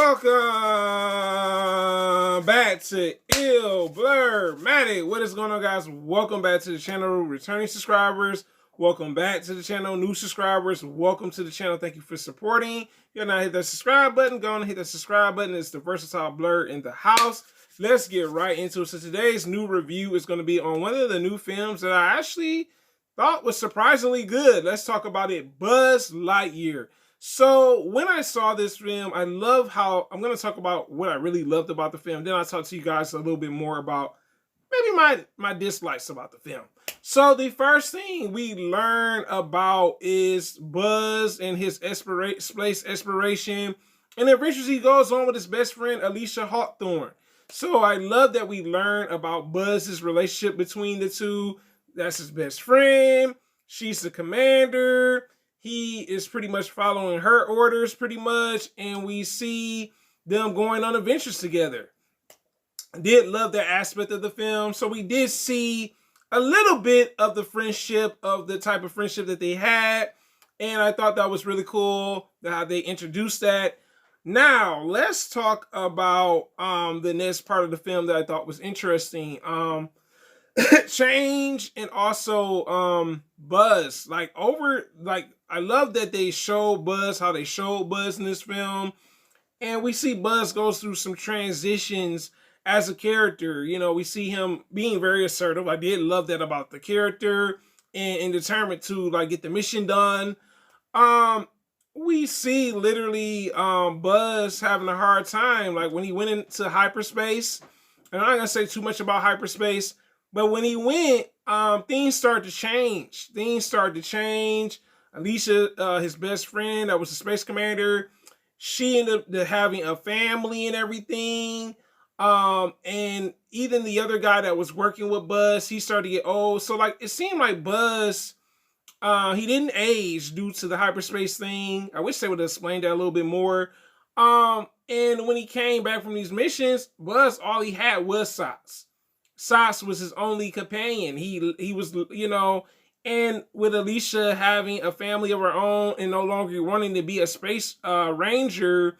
Welcome back to Ill Blur Matic. What is going on, guys? Welcome back to the channel. Returning subscribers, welcome back to the channel. New subscribers, welcome to the channel. Thank you for supporting. If you're not hit that subscribe button, go on and hit that subscribe button. It's the versatile blur in the house. Let's get right into it. So today's new review is going to be on one of the new films that I actually thought was surprisingly good. Let's talk about it. Buzzlightyear. So when I saw this film, I love how I'm going to talk about what I really loved about the film. Then I'll talk to you guys a little bit more about maybe my dislikes about the film. So the first thing we learn about is Buzz and his space exploration and the adventures he goes on with his best friend, Alicia Hawthorne. So I love that we learn about Buzz's relationship between the two. That's his best friend. She's the commander. He is pretty much following her orders pretty much. And we see them going on adventures together. I did love that aspect of the film. So we did see a little bit of the friendship, of the type of friendship that they had. And I thought that was really cool how they introduced that. Now, let's talk about the next part of the film that I thought was interesting. Change and also Buzz. I love that they show Buzz how they showed Buzz in this film. And we see Buzz goes through some transitions as a character. You know, we see him being very assertive. I did love that about the character and determined to get the mission done. We see literally Buzz having a hard time, like when he went into hyperspace. And I'm not gonna say too much about hyperspace, but when he went, things started to change. Alicia, his best friend, that was the space commander, she ended up having a family and everything. And even the other guy that was working with Buzz, he started to get old. So it seemed like Buzz, he didn't age due to the hyperspace thing. I wish they would have explained that a little bit more. And when he came back from these missions, Buzz, all he had was Socks. Socks was his only companion. He was, and with Alicia having a family of her own and no longer wanting to be a space ranger,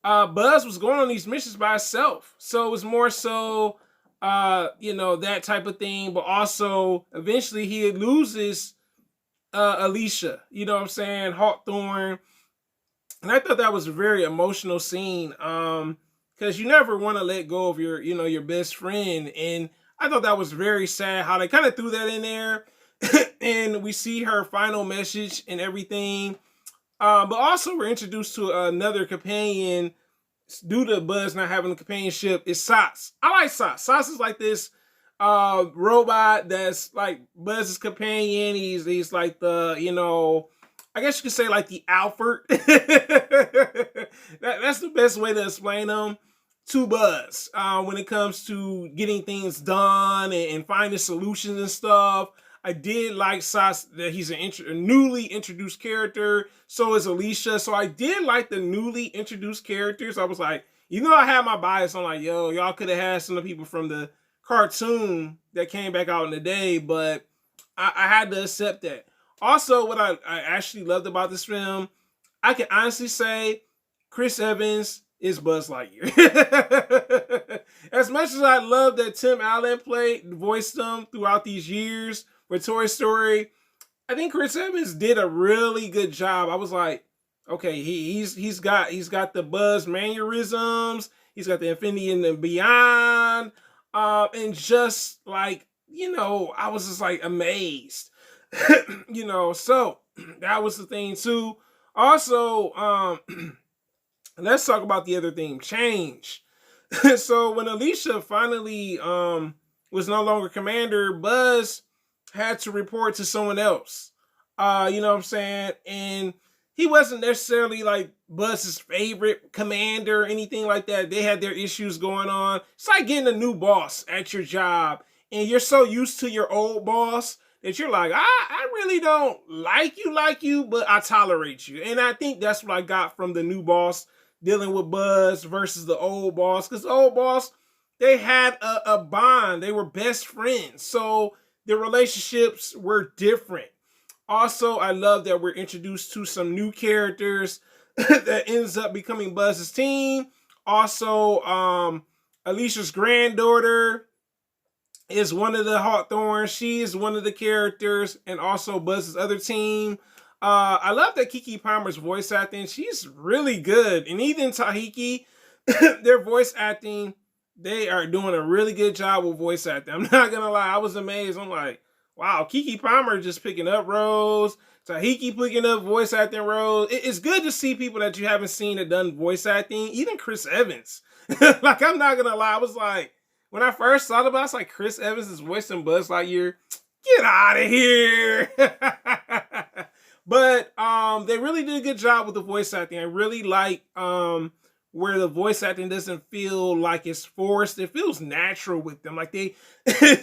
Buzz was going on these missions by himself. So it was more so, that type of thing. But also, eventually, he loses Alicia, Hawthorne. And I thought that was a very emotional scene, because you never want to let go of your best friend. And I thought that was very sad how they kind of threw that in there. And we see her final message and everything. But also we're introduced to another companion due to Buzz not having a companionship. Is Socks. I like Socks. Socks is like this robot that's like Buzz's companion. He's like the, I guess you could say like the Alfred. That's the best way to explain him to Buzz when it comes to getting things done and finding solutions and stuff. I did like Socks, that he's a newly introduced character. So is Alicia. So I did like the newly introduced characters. I was like, I had my bias. I'm like, yo, y'all could have had some of the people from the cartoon that came back out in the day, but I had to accept that. Also, what I actually loved about this film, I can honestly say Chris Evans is Buzz Lightyear. As much as I love that Tim Allen voiced him throughout these years with Toy Story, I think Chris Evans did a really good job. I was like, okay, he's got the Buzz mannerisms, he's got the Infinity and the Beyond, and just I was just amazed. So that was the thing too. Also, let's talk about the other thing, change. So when Alicia finally was no longer commander, Buzz had to report to someone else. You know what I'm saying? And he wasn't necessarily Buzz's favorite commander or anything like that. They had their issues going on. It's like getting a new boss at your job, and you're so used to your old boss that you're like, I really don't like you, but I tolerate you. And I think that's what I got from the new boss dealing with Buzz versus the old boss. Because the old boss, they had a bond. They were best friends. So their relationships were different. Also, I love that we're introduced to some new characters that ends up becoming Buzz's team. Also, Alicia's granddaughter is one of the Hawthorns. She is one of the characters, and also Buzz's other team. I love that Keke Palmer's voice acting. She's really good. And even Tahiki, their voice acting, they are doing a really good job with voice acting. I'm not gonna lie, I was amazed. I'm like, wow, Keke Palmer just picking up roles. Tahiki picking up voice acting roles. It's good to see people that you haven't seen that done voice acting. Even Chris Evans. Like, I'm not gonna lie, I was like, when I first thought about it, I was like, Chris Evans is voicing Buzz Lightyear. Get out of here. But they really did a good job with the voice acting. I really like where the voice acting doesn't feel like it's forced. It feels natural with them. Like they,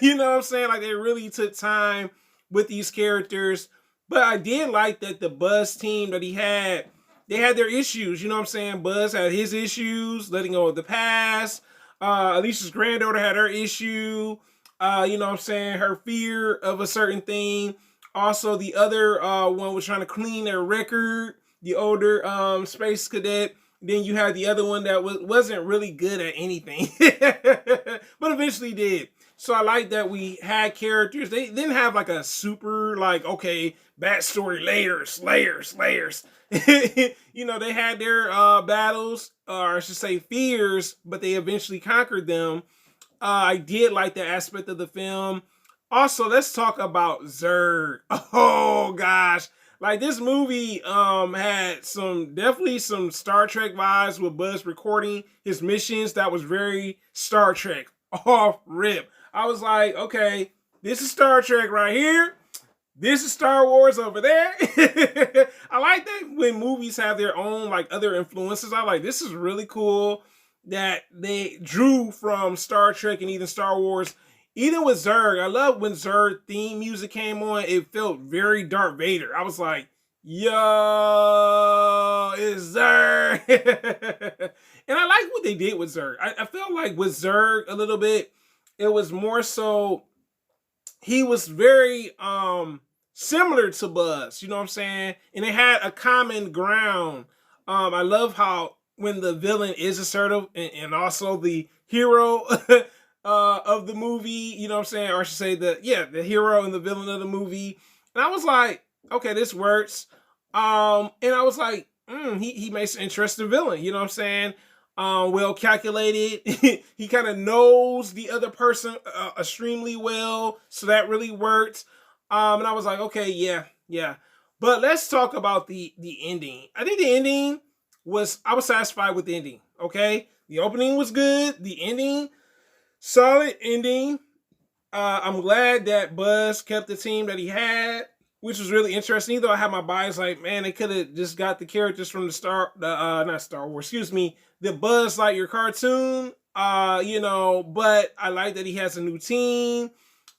you know what I'm saying? Like they really took time with these characters. But I did like that the Buzz team that he had, they had their issues. You know what I'm saying? Buzz had his issues, letting go of the past. Alicia's granddaughter had her issue. You know what I'm saying? Her fear of a certain thing. Also, the other one was trying to clean their record, the older space cadet. Then you had the other one that wasn't really good at anything, but eventually did. So I like that we had characters. They didn't have like a super, like, okay, backstory, layers. You know, they had their battles, or I should say fears, but they eventually conquered them. I did like that aspect of the film. Also, let's talk about Zurg. Oh gosh. Like this movie had definitely some Star Trek vibes with Buzz recording his missions. That was very Star Trek off rip. I was like, okay, this is Star Trek right here. This is Star Wars over there. I like that when movies have their own like other influences. I like this is really cool that they drew from Star Trek and even Star Wars. Even with Zurg, I love when Zurg theme music came on. It felt very Darth Vader. I was like, yo, it's Zurg. And I like what they did with Zurg. I felt like with Zurg a little bit, it was more so, he was very similar to Buzz, you know what I'm saying? And they had a common ground. I love how when the villain is assertive and also the hero of the movie, you know what I'm saying? Or I should say the hero and the villain of the movie. And I was like, okay, this works. And I was like, he makes an interesting villain, you know what I'm saying? Well calculated. He kind of knows the other person extremely well, so that really worked. And I was like, okay, yeah. But let's talk about the ending. I think the ending I was satisfied with the ending, okay? The opening was good. The ending, solid ending. I'm glad that Buzz kept the team that he had, which was really interesting. Even though I had my bias, like, man, they could have just got the characters from not Star Wars, excuse me, the Buzz Lightyear cartoon, you know, but I like that he has a new team.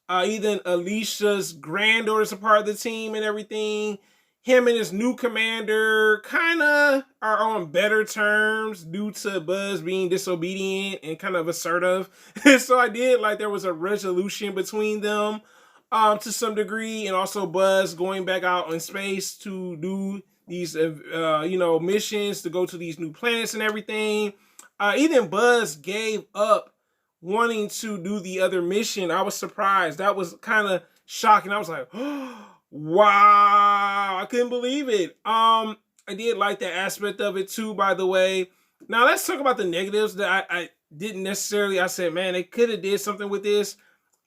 Even Alicia's granddaughter's a part of the team and everything. Him and his new commander kind of are on better terms due to Buzz being disobedient and kind of assertive. So I did like there was a resolution between them to some degree, and also Buzz going back out in space to do these you know, missions to go to these new planets and everything. Even Buzz gave up wanting to do the other mission. I was surprised. That was kind of shocking. I was like, oh, wow, I couldn't believe it. I did like that aspect of it too, by the way. Now let's talk about the negatives that I didn't necessarily. I said, man, they could have did something with this.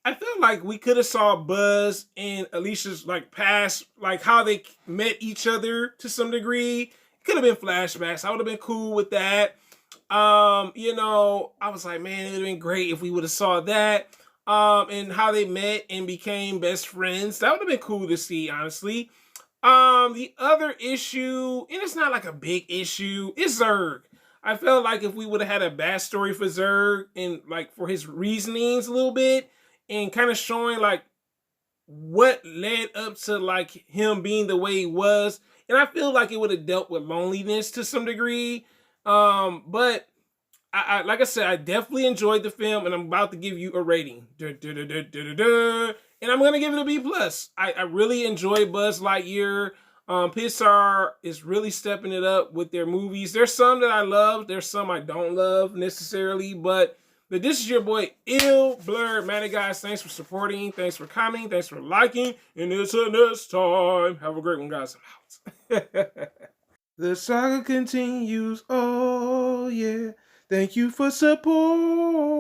I feel like we could have saw Buzz and Alicia's like past, like how they met each other to some degree. Could have been flashbacks. I would have been cool with that. You know, I was like, man, it would have been great if we would have saw that. And how they met and became best friends. That would have been cool to see, honestly. The other issue, and it's not like a big issue, is Zurg. I felt like if we would have had a backstory for Zurg and like for his reasonings a little bit and kind of showing like what led up to like him being the way he was. And I feel like it would have dealt with loneliness to some degree. But I like I said, I definitely enjoyed the film, and I'm about to give you a rating. And I'm gonna give it a B+. I really enjoyed Buzz Lightyear. Pixar is really stepping it up with their movies. There's some that I love. There's some I don't love necessarily. But this is your boy Ill Blurred. Man, guys, thanks for supporting. Thanks for commenting. Thanks for liking. And until next time, have a great one, guys. I'm out. The saga continues. Oh, yeah. Thank you for support.